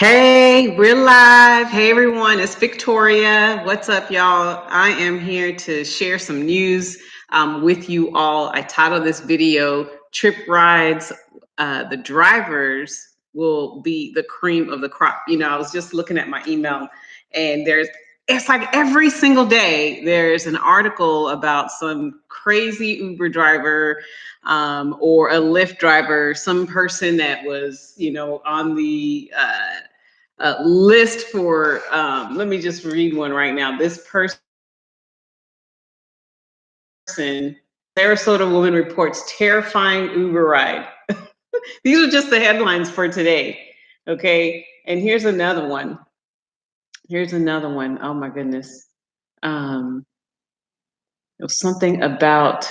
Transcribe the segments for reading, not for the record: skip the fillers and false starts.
Hey, we're live. Hey, everyone, it's Victoria. What's up, y'all? I am here to share some news with you all. I titled this video, Tryp Rides, the drivers will be the cream of the crop. I was just looking at my email and it's like every single day there's an article about some crazy Uber driver or a Lyft driver, some person that was, on the list for, let me just read one right now. This person, Sarasota woman reports terrifying Uber ride. These are just the headlines for today. Okay. And here's another one. Oh my goodness. It was something about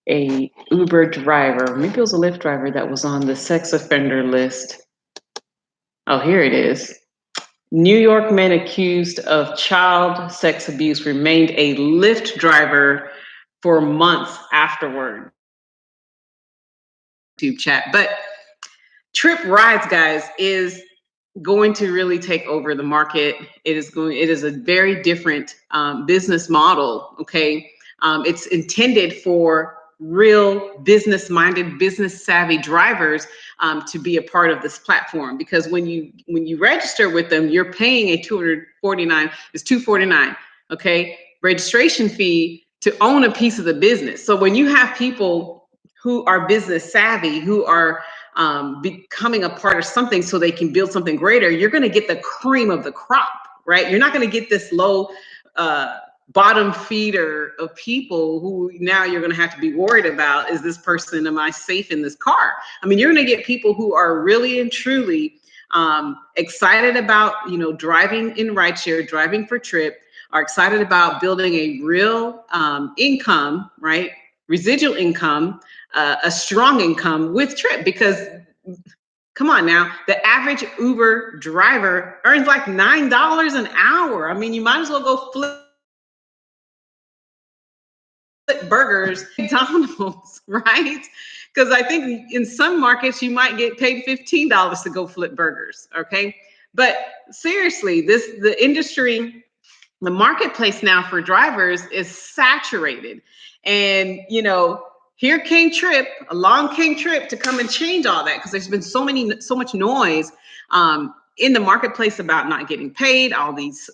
a Uber driver, maybe it was a Lyft driver that was on the sex offender list. Oh, here it is. New York man accused of child sex abuse remained a Lyft driver for months afterward. YouTube chat. But Tryp Rides, guys, is going to really take over the market. It is a very different business model. Okay. It's intended for real business-minded, business-savvy drivers to be a part of this platform, because when you register with them, you're paying a $249. Okay, registration fee to own a piece of the business. So when you have people who are business savvy, who are becoming a part of something so they can build something greater, you're going to get the cream of the crop, right? You're not going to get this low bottom feeder of people who now you're going to have to be worried about, is this person, am I safe in this car? I mean, you're going to get people who are really and truly excited about, driving in rideshare, driving for Tryp, are excited about building a real income, right? Residual income, a strong income with Tryp, because come on now, the average Uber driver earns like $9 an hour. I mean, you might as well go flip burgers, McDonald's, right? Because I think in some markets you might get paid $15 to go flip burgers. Okay, but seriously, the industry, the marketplace now for drivers is saturated, and here came Tryp, along came Tryp to come and change all that, because there's been so much noise in the marketplace about not getting paid, all these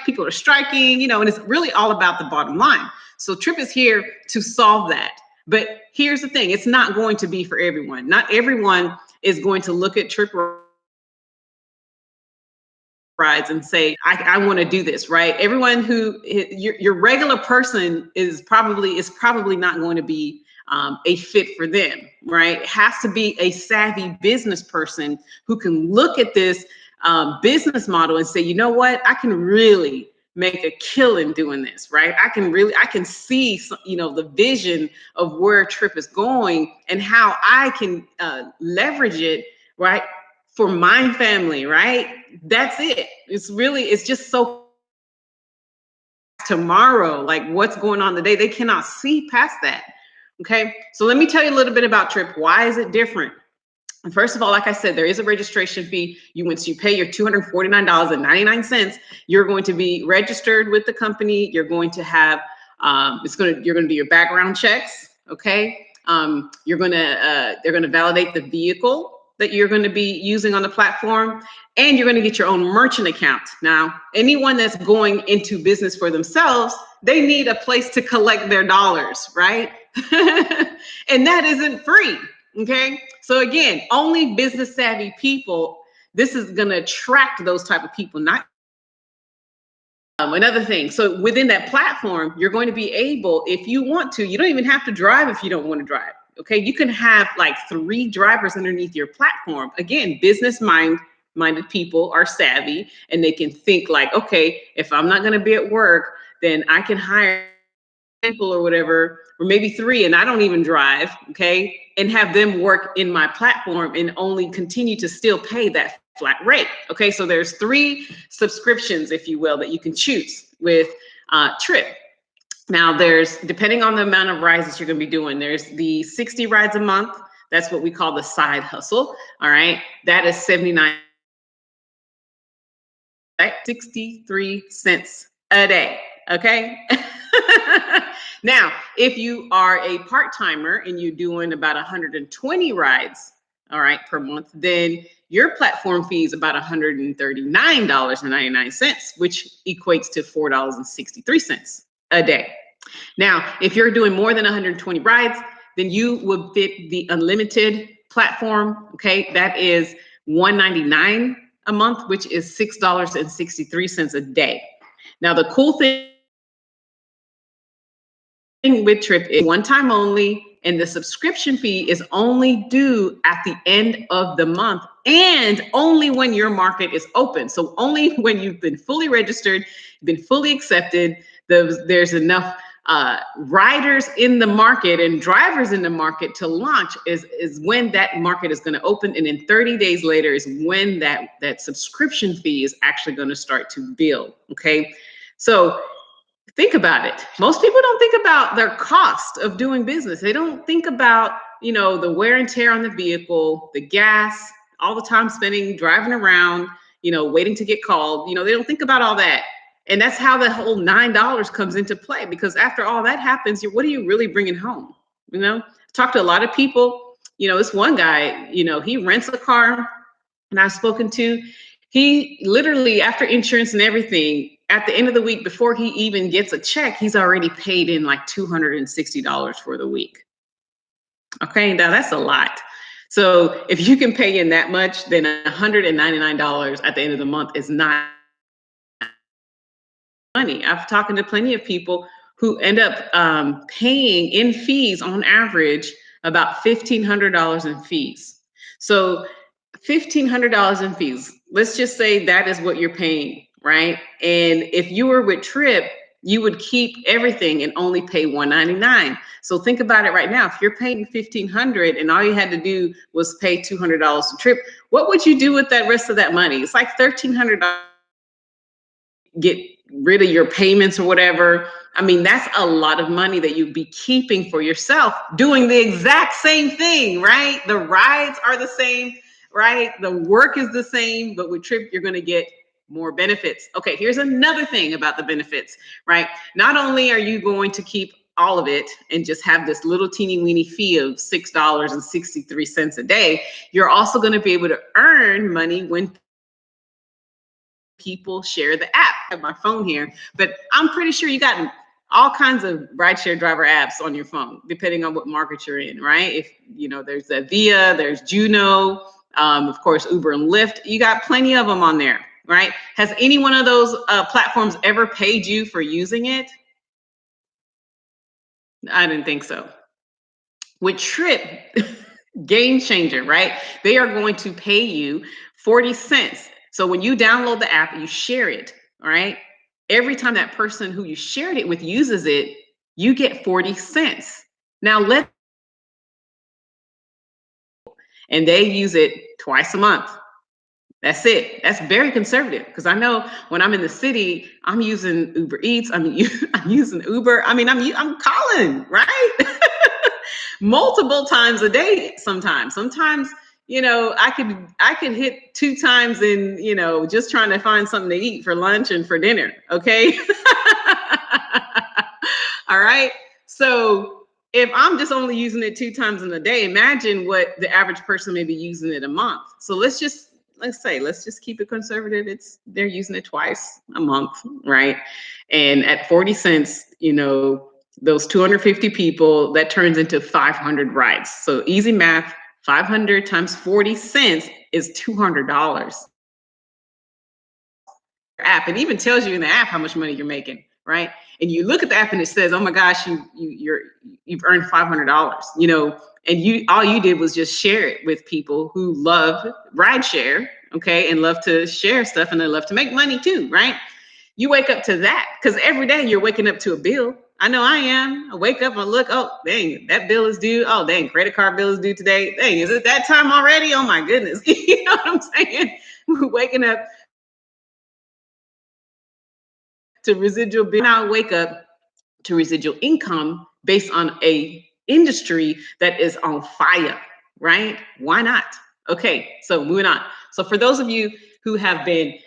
people are striking, and it's really all about the bottom line. So Tryp is here to solve that. But here's the thing, it's not going to be for everyone. Not everyone is going to look at Tryp Rides and say, I want to do this, right? Everyone who, your regular person is probably not going to be a fit for them, right? It has to be a savvy business person who can look at this business model and say, you know what, I can really make a killing doing this, right? I can see, the vision of where Tryp is going and how I can leverage it, right, for my family, right? That's it. It's just so tomorrow, like what's going on today, they cannot see past that. Okay, so let me tell you a little bit about Tryp. Why is it different? And first of all, like I said, there is a registration fee. Once you pay your $249.99, you're going to be registered with the company. You're going to have you're going to do your background checks. Okay, they're going to validate the vehicle that you're going to be using on the platform, and you're going to get your own merchant account. Now, anyone that's going into business for themselves, they need a place to collect their dollars, right? And that isn't free. Okay, so again, only business savvy people. This is going to attract those type of people, not another thing. So within that platform, you're going to be able, if you want to, you don't even have to drive if you don't want to drive. Okay, you can have like 3 drivers underneath your platform. Again, minded people are savvy, and they can think like, okay, if I'm not going to be at work, then I can hire people or whatever, or maybe 3, and I don't even drive, okay, and have them work in my platform and only continue to still pay that flat rate. Okay, so there's 3 subscriptions, if you will, that you can choose with Tryp. Now, there's, depending on the amount of rides that you're going to be doing, there's the 60 rides a month. That's what we call the side hustle. All right, that is $79. right? 63 cents a day. Okay. Now, if you are a part-timer and you're doing about 120 rides, all right, per month, then your platform fee is about $139.99, which equates to $4.63 a day. Now, if you're doing more than 120 rides, then you would fit the unlimited platform. Okay, that is $199 a month, which is $6.63 a day. Now, the cool thing with Tryp is one time only, and the subscription fee is only due at the end of the month and only when your market is open. So only when you've been fully registered, been fully accepted, there's enough riders in the market and drivers in the market to launch is when that market is going to open. And then 30 days later is when that subscription fee is actually going to start to build. Okay. So think about it. Most people don't think about their cost of doing business. They don't think about, the wear and tear on the vehicle, the gas, all the time spending driving around, waiting to get called. They don't think about all that. And that's how the whole $9 comes into play, because after all that happens, what are you really bringing home? Talk to a lot of people. This one guy, he rents a car, and I've spoken to, he literally, after insurance and everything, at the end of the week, before he even gets a check, he's already paid in like $260 for the week. Okay, now that's a lot. So if you can pay in that much, then $199 at the end of the month is not money. I've talked to plenty of people who end up paying in fees on average about $1,500 in fees. So $1,500 in fees. Let's just say that is what you're paying, right? And if you were with Tryp, you would keep everything and only pay $199. So think about it right now. If you're paying $1,500 and all you had to do was pay $200 to Tryp, what would you do with that rest of that money? It's like $1,300. Get rid of your payments or whatever. I mean, that's a lot of money that you'd be keeping for yourself, doing the exact same thing, right? The rides are the same, right? The work is the same, but with Tryp, you're going to get more benefits. Okay, here's another thing about the benefits, right? Not only are you going to keep all of it and just have this little teeny weeny fee of $6.63 a day, you're also going to be able to earn money when people share the app. I have my phone here, but I'm pretty sure you got all kinds of rideshare driver apps on your phone, depending on what market you're in, right? If there's Via, there's Juno, of course, Uber and Lyft. You got plenty of them on there, right? Has any one of those platforms ever paid you for using it? I didn't think so. With Tryp, game changer, right? They are going to pay you 40 cents. So when you download the app, you share it, all right? Every time that person who you shared it with uses it, you get 40 cents. Now and they use it twice a month. That's it. That's very conservative, because I know when I'm in the city, I'm using Uber Eats. I'm using Uber. I mean, I'm calling, right? Multiple times a day. Sometimes, I could hit 2 times in, just trying to find something to eat for lunch and for dinner. Okay. All right. So if I'm just only using it 2 times in a day, imagine what the average person may be using it a month. So let's just keep it conservative. They're using it twice a month, right? And at 40 cents, those 250 people, that turns into 500 rides. So easy math, 500 times 40 cents is $200. App, it even tells you in the app how much money you're making, right? And you look at the app and it says, oh my gosh, you've earned $500, and all you did was just share it with people who love rideshare, okay, and love to share stuff, and they love to make money too, right? You wake up to that, because every day you're waking up to a bill. I know I am. I wake up and look, oh, dang, that bill is due. Oh, dang, credit card bill is due today. Dang, is it that time already? Oh my goodness. You know what I'm saying? We're waking up to residual bill. Now wake up to residual income based on a industry that is on fire, right? Why not? Okay, so moving on. So for those of you who have been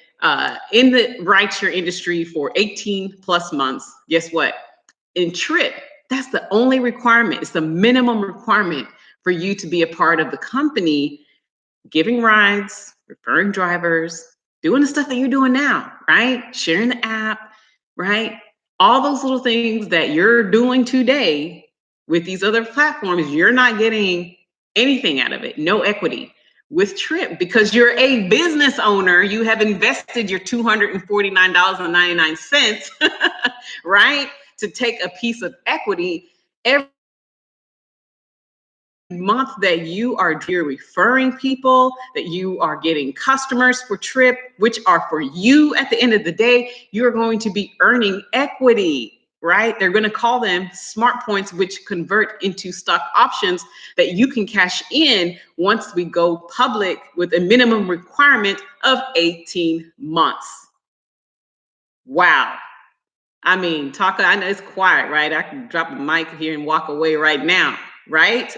in the rideshare industry for 18 plus months. Guess what? In Tryp, that's the only requirement. It's the minimum requirement for you to be a part of the company, giving rides, referring drivers, doing the stuff that you're doing now, right? Sharing the app, right? All those little things that you're doing today with these other platforms, you're not getting anything out of it, no equity. With Tryp, because you're a business owner, you have invested your $249.99, right? To take a piece of equity every month that you're referring people, that you are getting customers for Tryp, which are for you at the end of the day, you're going to be earning equity, right? They're going to call them smart points, which convert into stock options that you can cash in once we go public with a minimum requirement of 18 months. Wow. I mean, I know it's quiet, right? I can drop a mic here and walk away right now, right?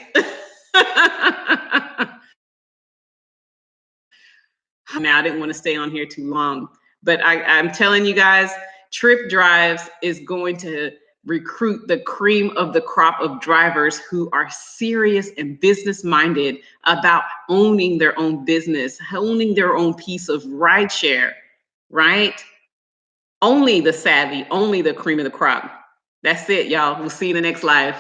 Now, I didn't want to stay on here too long, but I'm telling you guys, Tryp Drives is going to recruit the cream of the crop of drivers who are serious and business minded about owning their own business, owning their own piece of rideshare, right? Only the savvy, only the cream of the crop. That's it, y'all. We'll see you in the next live.